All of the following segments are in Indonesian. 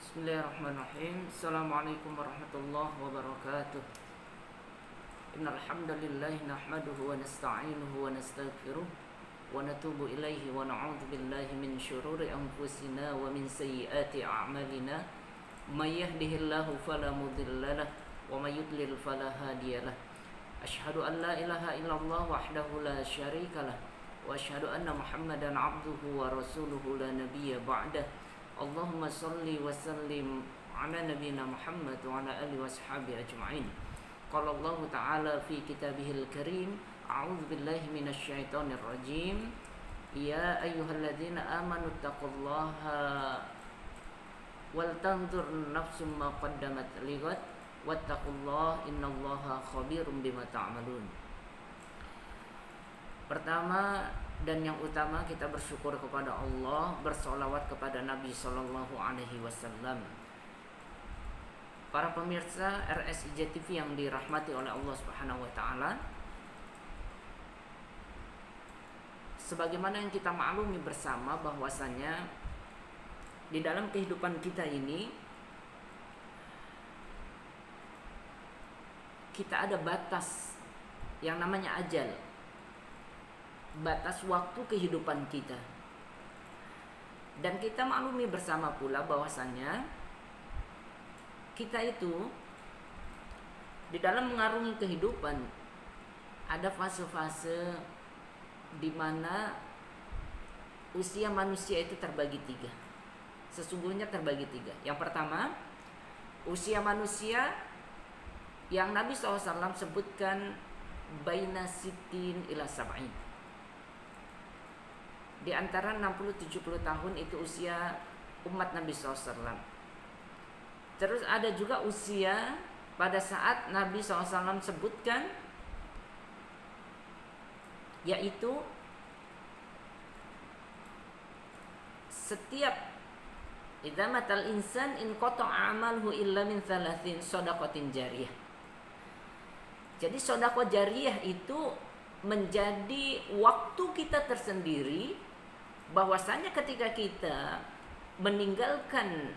Bismillahirrahmanirrahim. Assalamualaikum warahmatullahi wabarakatuh. Innal hamdalillah nahmaduhu wa nasta'inuhu wa nastaghfiruh wa natubu ilaihi wa na'udzu billahi min syururi anfusina wa min sayyiati a'malina. May yahdihillahu fala mudhillalah wa may yudlil fala hadiyalah. Asyhadu an la ilaha illallah wahdahu la syarikalah wa asyhadu anna Muhammadan 'abduhu wa rasuluhu la nabiyya ba'dah. Allahumma salli wa sallim ala nabiyyina Muhammad wa ala alihi washabihi ajma'in. Qala Allah Ta'ala fi kitabihil karim, a'udzu billahi minasy syaithanir rajim. Ya ayyuhalladzina amanu taqullaha wal tanzur nafsum ma qaddamat lighad wattaqullaha innallaha khabirum bima ta'malun. Pertama dan yang utama, kita bersyukur kepada Allah, bersolawat kepada Nabi Sallallahu Alaihi Wasallam. Para pemirsa RSIJ TV yang dirahmati oleh Allah Subhanahu Wa Taala, sebagaimana yang kita maklumi bersama bahwasanya di dalam kehidupan kita ini kita ada batas yang namanya ajal, batas waktu kehidupan kita. Dan kita maklumi bersama pula bahwasanya kita itu di dalam mengarungi kehidupan ada fase-fase di mana usia manusia itu terbagi tiga. Sesungguhnya terbagi tiga. Yang pertama, usia manusia yang Nabi SAW sebutkan baina sitin ila sab'in. Di antara 60-70 tahun itu usia umat Nabi SAW. Terus ada juga usia pada saat Nabi SAW sebutkan, yaitu setiap idza matal insan in qata'a amaluhu illa min thalathin shadaqatin jariyah. Jadi sedekah jariyah itu menjadi waktu kita tersendiri, bahwasanya ketika kita meninggalkan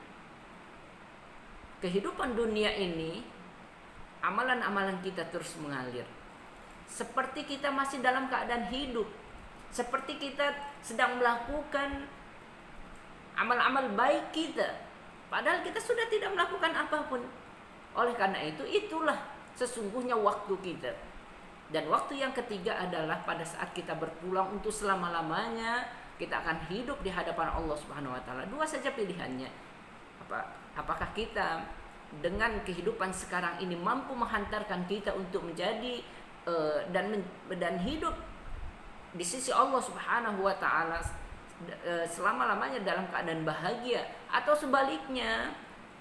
kehidupan dunia ini, amalan-amalan kita terus mengalir. Seperti kita masih dalam keadaan hidup, seperti kita sedang melakukan amal-amal baik kita, padahal kita sudah tidak melakukan apapun. Oleh karena itu, itulah sesungguhnya waktu kita. Dan waktu yang ketiga adalah pada saat kita berpulang untuk selama-lamanya, kita akan hidup di hadapan Allah Subhanahu wa Ta'ala. Dua saja pilihannya. Apakah kita dengan kehidupan sekarang ini mampu menghantarkan kita untuk menjadi dan hidup di sisi Allah Subhanahu wa Ta'ala selama-lamanya dalam keadaan bahagia, atau sebaliknya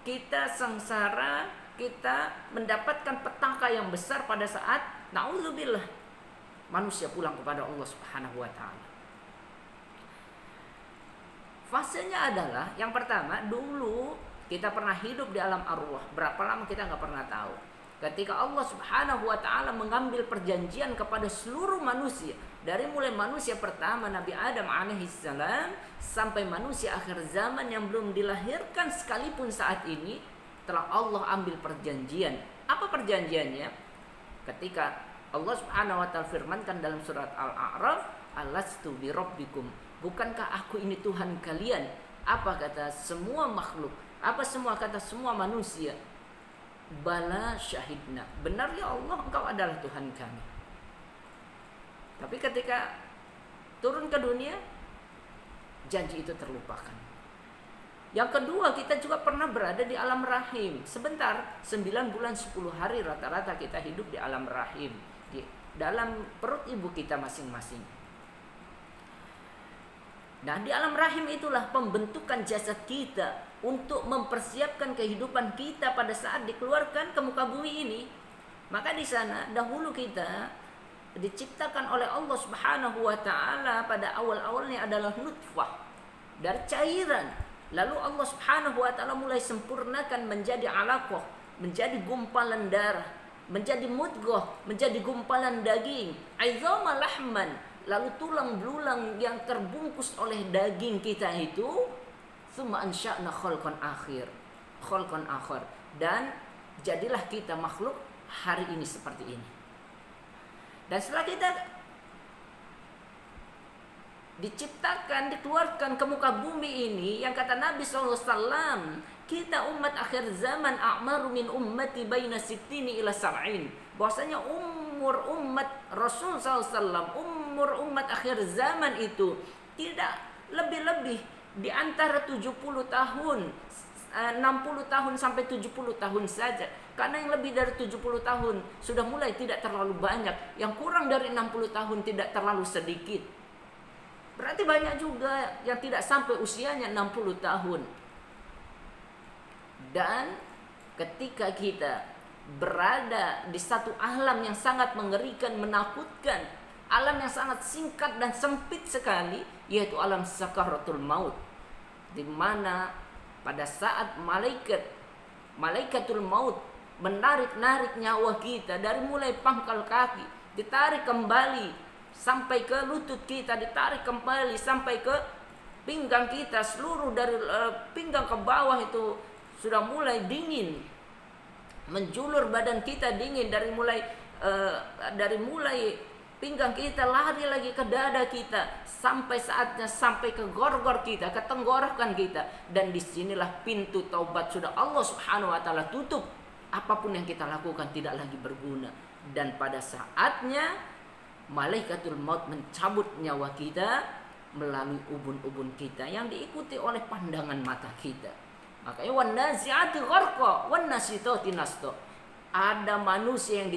kita sengsara, kita mendapatkan petaka yang besar pada saat na'udzubillah manusia pulang kepada Allah Subhanahu wa Ta'ala. Fasenya adalah yang pertama, dulu kita pernah hidup di alam arwah. Berapa lama kita nggak pernah tahu. Ketika Allah Subhanahu wa Ta'ala mengambil perjanjian kepada seluruh manusia, dari mulai manusia pertama Nabi Adam alaihissalam sampai manusia akhir zaman yang belum dilahirkan sekalipun saat ini, telah Allah ambil perjanjian. Apa perjanjiannya? Ketika Allah Subhanahu wa Ta'ala firmankan dalam surat Al-A'raf, alastu bi rabbikum, bukankah aku ini Tuhan kalian? Apa kata semua makhluk? Apa semua kata semua manusia? Bala syahidna, benar ya Allah, engkau adalah Tuhan kami. Tapi ketika turun ke dunia, janji itu terlupakan. Yang kedua, kita juga pernah berada di alam rahim. Sebentar, 9 bulan 10 hari rata-rata kita hidup di alam rahim, di dalam perut ibu kita masing-masing. Nah, di alam rahim itulah pembentukan jasad kita untuk mempersiapkan kehidupan kita pada saat dikeluarkan ke muka bumi ini. Maka di sana dahulu kita diciptakan oleh Allah Subhanahu wa Ta'ala pada awal-awalnya adalah nutfah, dari cairan. Lalu Allah Subhanahu wa Ta'ala mulai sempurnakan menjadi alaqah, menjadi gumpalan darah, menjadi mudghah, menjadi gumpalan daging, aizama lahman, lalu tulang belulang yang terbungkus oleh daging kita itu, tsumma ansya'na khalqan akhir. khalqan akhar, dan jadilah kita makhluk hari ini seperti ini. Dan setelah kita diciptakan, dikeluarkan ke muka bumi ini, yang kata Nabi SAW, kita umat akhir zaman, a'maru min ummati baina sittini ila sab'in. Bahwasanya umur umat Rasul SAW, umur umat akhir zaman itu tidak lebih-lebih di antara 70 tahun, 60 tahun sampai 70 tahun saja. Karena yang lebih dari 70 tahun sudah mulai tidak terlalu banyak, yang kurang dari 60 tahun tidak terlalu sedikit. Berarti banyak juga yang tidak sampai usianya 60 tahun. Dan ketika kita berada di satu alam yang sangat mengerikan, menakutkan, alam yang sangat singkat dan sempit sekali, yaitu alam sakaratul maut, di mana pada saat malaikatul maut menarik nyawa kita dari mulai pangkal kaki, ditarik kembali sampai ke lutut kita, ditarik kembali sampai ke pinggang kita, seluruh dari pinggang ke bawah itu sudah mulai dingin, menjulur badan kita dingin dari mulai pinggang kita lari lagi ke dada kita, sampai saatnya sampai ke gorgor kita, ke tenggorokan kita. Dan disinilah pintu taubat sudah Allah Subhanahu wa Ta'ala tutup. Apapun yang kita lakukan tidak lagi berguna. Dan pada saatnya malaikatul maut mencabut nyawa kita melalui ubun-ubun kita yang diikuti oleh pandangan mata kita. Makanya wan nazi'ati gharqa wan nasitati nasto. Ada manusia yang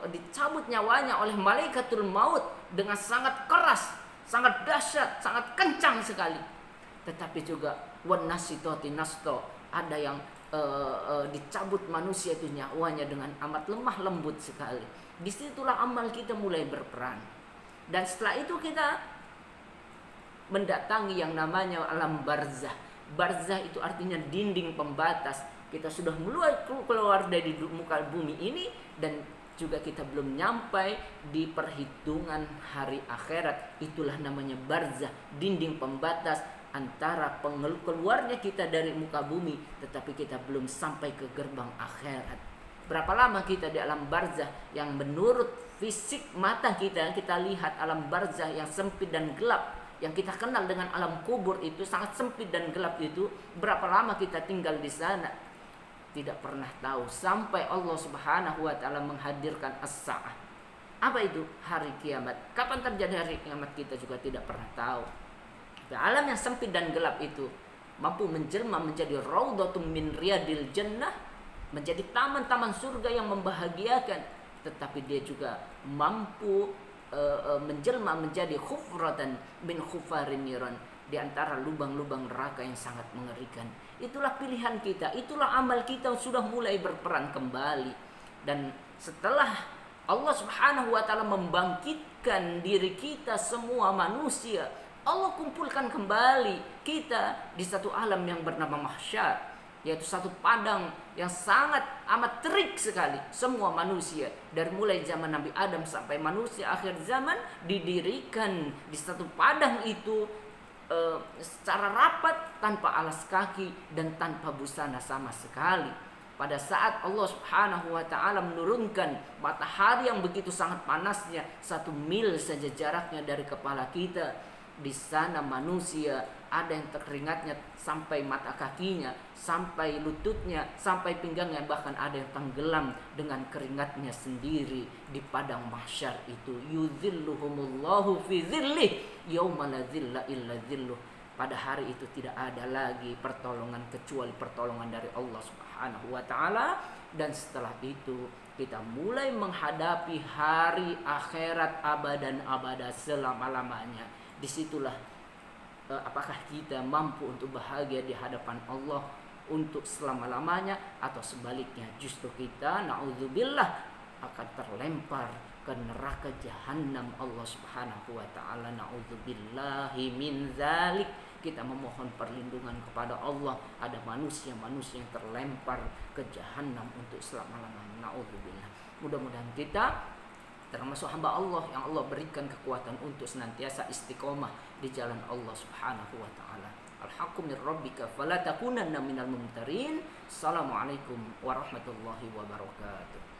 dicabut nyawanya oleh malaikatul maut dengan sangat keras, sangat dahsyat, sangat kencang sekali. Tetapi juga wan nasitati nasto, ada yang dicabut manusia itu nyawanya dengan amat lemah lembut sekali. Disitulah amal kita mulai berperan. Dan setelah itu kita mendatangi yang namanya alam barzah. Barzah itu artinya dinding pembatas. Kita sudah mulai keluar dari muka bumi ini, dan juga kita belum nyampai di perhitungan hari akhirat. Itulah namanya barzah, dinding pembatas antara keluarnya kita dari muka bumi, tetapi kita belum sampai ke gerbang akhirat. Berapa lama kita di alam barzah yang menurut fisik mata kita lihat alam barzah yang sempit dan gelap, yang kita kenal dengan alam kubur itu sangat sempit dan gelap itu. Berapa lama kita tinggal di sana? Tidak pernah tahu, sampai Allah Subhanahu wa Ta'ala menghadirkan as-sa'ah. Apa itu? Hari kiamat. Kapan terjadi hari kiamat kita juga tidak pernah tahu. Alam yang sempit dan gelap itu mampu menjelma menjadi raudhatun min riyadil jannah, menjadi taman-taman surga yang membahagiakan. Tetapi dia juga mampu menjelma menjadi khufratan min khufarin niran, di antara lubang-lubang neraka yang sangat mengerikan. Itulah pilihan kita, itulah amal kita sudah mulai berperan kembali. Dan setelah Allah Subhanahu wa Ta'ala membangkitkan diri kita semua manusia, Allah kumpulkan kembali kita di satu alam yang bernama mahsyar, yaitu satu padang yang sangat amat terik sekali. Semua manusia dari mulai zaman Nabi Adam sampai manusia akhir zaman didirikan di satu padang itu secara rapat, tanpa alas kaki dan tanpa busana sama sekali. Pada saat Allah Subhanahu wa Ta'ala menurunkan matahari yang begitu sangat panasnya, 1 mil saja jaraknya dari kepala kita, di sana manusia ada yang terkeringatnya sampai mata kakinya, sampai lututnya, sampai pinggangnya, bahkan ada yang tenggelam dengan keringatnya sendiri di padang mahsyar itu. Yuzilluhumullahu fi zillih yauma la zilla illa zilluh. Pada hari itu tidak ada lagi pertolongan kecuali pertolongan dari Allah Subhanahu wa Ta'ala. Dan setelah itu kita mulai menghadapi hari akhirat abadan abada, selama-lamanya. Disitulah apakah kita mampu untuk bahagia di hadapan Allah untuk selama-lamanya, atau sebaliknya justru kita na'udzubillah akan terlempar ke neraka jahanam Allah Subhanahu wa Ta'ala. Na'udzubillahi min zalik. Kita memohon perlindungan kepada Allah ada manusia-manusia yang terlempar ke jahanam untuk selama-lamanya. Na'udzubillah. Mudah-mudahan kita termasuk hamba Allah yang Allah berikan kekuatan untuk senantiasa istiqomah di jalan Allah Subhanahu wa Ta'ala. Al-haqqu min rabbika fala takunanna minal mumtarin. Assalamualaikum warahmatullahi wabarakatuh.